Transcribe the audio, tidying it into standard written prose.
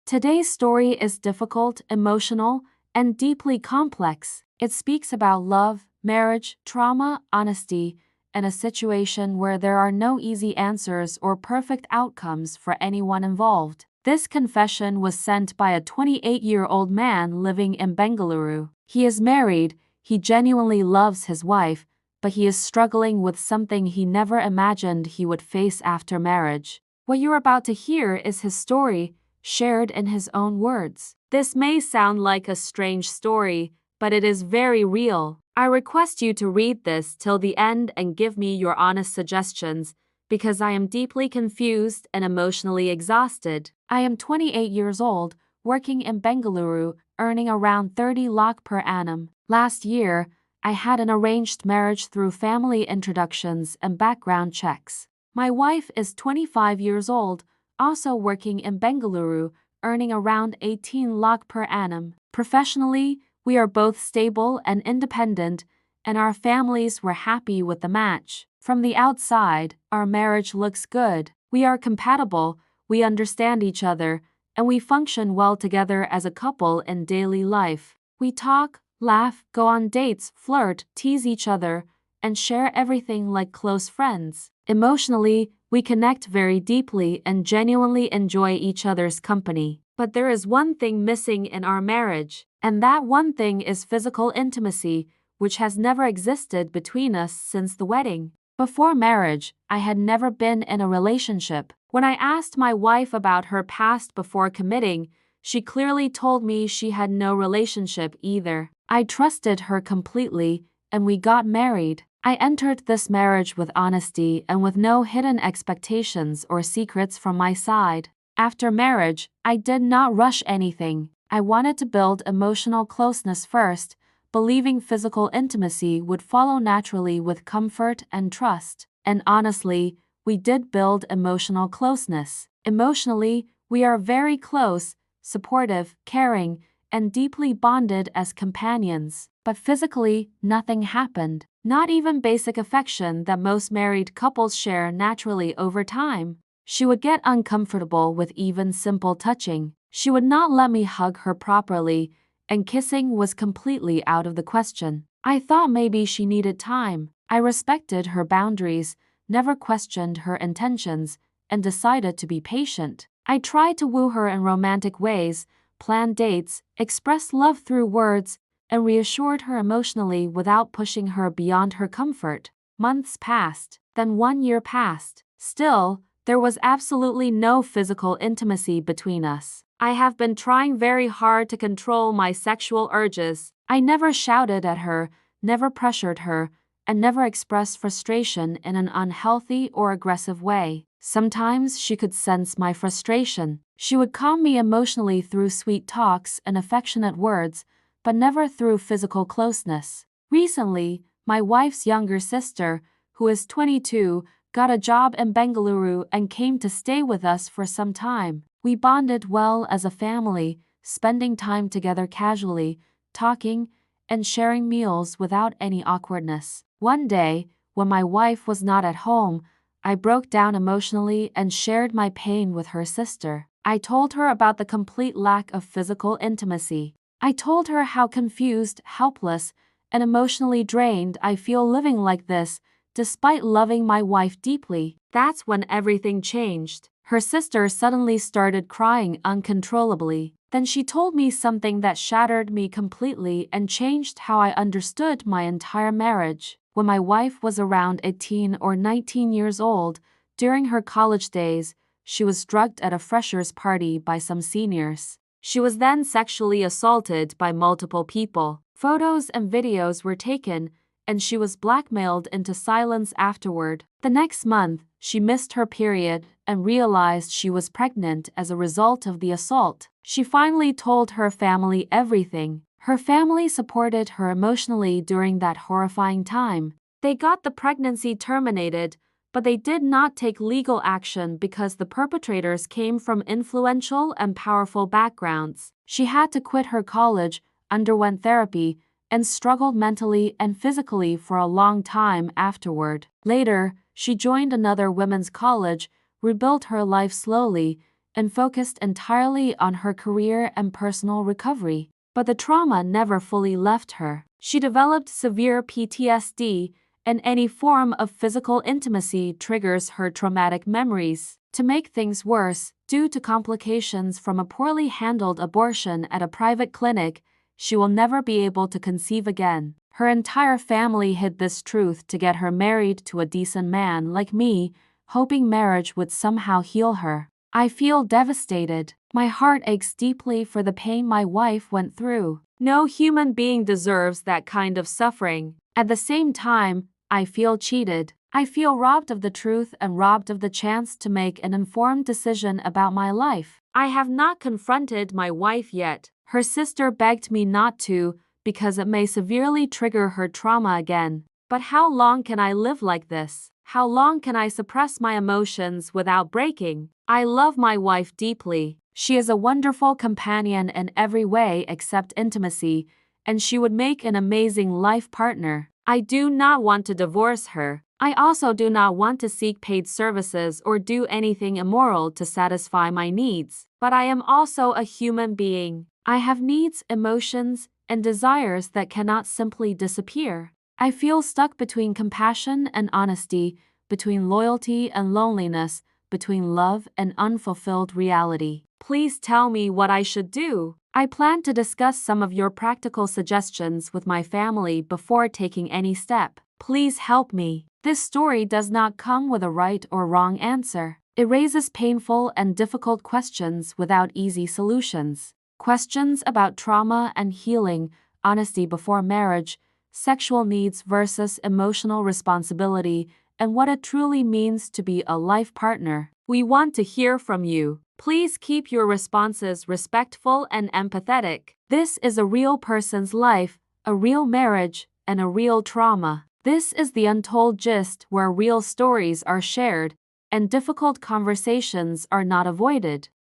Today's story is difficult, emotional, and deeply complex. It speaks about love, marriage, trauma, honesty, and a situation where there are no easy answers or perfect outcomes for anyone involved. This confession was sent by a 28-year-old man living in Bengaluru. He is married, he genuinely loves his wife, but he is struggling with something he never imagined he would face after marriage. What you're about to hear is his story, shared in his own words. This may sound like a strange story, but it is very real. I request you to read this till the end and give me your honest suggestions, because I am deeply confused and emotionally exhausted. I am 28 years old, working in Bengaluru, earning around 30 lakh per annum. Last year, I had an arranged marriage through family introductions and background checks. My wife is 25 years old, also working in Bengaluru, earning around 18 lakh per annum. Professionally, we are both stable and independent, and our families were happy with the match. From the outside, our marriage looks good. We are compatible, we understand each other, and we function well together as a couple in daily life. We talk, laugh, go on dates, flirt, tease each other, and share everything like close friends. Emotionally, we connect very deeply and genuinely enjoy each other's company. But there is one thing missing in our marriage, and that one thing is physical intimacy, which has never existed between us since the wedding. Before marriage, I had never been in a relationship. When I asked my wife about her past before committing, she clearly told me she had no relationship either. I trusted her completely, and we got married. I entered this marriage with honesty and with no hidden expectations or secrets from my side. After marriage, I did not rush anything. I wanted to build emotional closeness first, believing physical intimacy would follow naturally with comfort and trust. And honestly, we did build emotional closeness. Emotionally, we are very close, supportive, caring, and deeply bonded as companions. But physically, nothing happened. Not even basic affection that most married couples share naturally over time. She would get uncomfortable with even simple touching. She would not let me hug her properly, and kissing was completely out of the question. I thought maybe she needed time. I respected her boundaries, never questioned her intentions, and decided to be patient. I tried to woo her in romantic ways, planned dates, expressed love through words, and reassured her emotionally without pushing her beyond her comfort. Months passed, then 1 year passed. Still, there was absolutely no physical intimacy between us. I have been trying very hard to control my sexual urges. I never shouted at her, never pressured her, and never expressed frustration in an unhealthy or aggressive way. Sometimes she could sense my frustration. She would calm me emotionally through sweet talks and affectionate words, but never through physical closeness. Recently, my wife's younger sister, who is 22, got a job in Bengaluru and came to stay with us for some time. We bonded well as a family, spending time together casually, talking, and sharing meals without any awkwardness. One day, when my wife was not at home, I broke down emotionally and shared my pain with her sister. I told her about the complete lack of physical intimacy. I told her how confused, helpless, and emotionally drained I feel living like this, despite loving my wife deeply. That's when everything changed. Her sister suddenly started crying uncontrollably. Then she told me something that shattered me completely and changed how I understood my entire marriage. When my wife was around 18 or 19 years old, during her college days, she was drugged at a freshers' party by some seniors. She was then sexually assaulted by multiple people. Photos and videos were taken, and she was blackmailed into silence afterward. The next month, she missed her period and realized she was pregnant as a result of the assault. She finally told her family everything. Her family supported her emotionally during that horrifying time. They got the pregnancy terminated, but they did not take legal action because the perpetrators came from influential and powerful backgrounds. She had to quit her college, underwent therapy, and struggled mentally and physically for a long time afterward. Later, she joined another women's college, rebuilt her life slowly, and focused entirely on her career and personal recovery. But the trauma never fully left her. She developed severe PTSD, and any form of physical intimacy triggers her traumatic memories. To make things worse, due to complications from a poorly handled abortion at a private clinic, she will never be able to conceive again. Her entire family hid this truth to get her married to a decent man like me, hoping marriage would somehow heal her. I feel devastated. My heart aches deeply for the pain my wife went through. No human being deserves that kind of suffering. At the same time, I feel cheated. I feel robbed of the truth and robbed of the chance to make an informed decision about my life. I have not confronted my wife yet. Her sister begged me not to, because it may severely trigger her trauma again. But how long can I live like this? How long can I suppress my emotions without breaking? I love my wife deeply. She is a wonderful companion in every way except intimacy, and she would make an amazing life partner. I do not want to divorce her. I also do not want to seek paid services or do anything immoral to satisfy my needs. But I am also a human being. I have needs, emotions, and desires that cannot simply disappear. I feel stuck between compassion and honesty, between loyalty and loneliness, between love and unfulfilled reality. Please tell me what I should do. I plan to discuss some of your practical suggestions with my family before taking any step. Please help me. This story does not come with a right or wrong answer. It raises painful and difficult questions without easy solutions. Questions about trauma and healing, honesty before marriage, sexual needs versus emotional responsibility, and what it truly means to be a life partner. We want to hear from you. Please keep your responses respectful and empathetic. This is a real person's life, a real marriage, and a real trauma. This is the Untold Gist, where real stories are shared and difficult conversations are not avoided.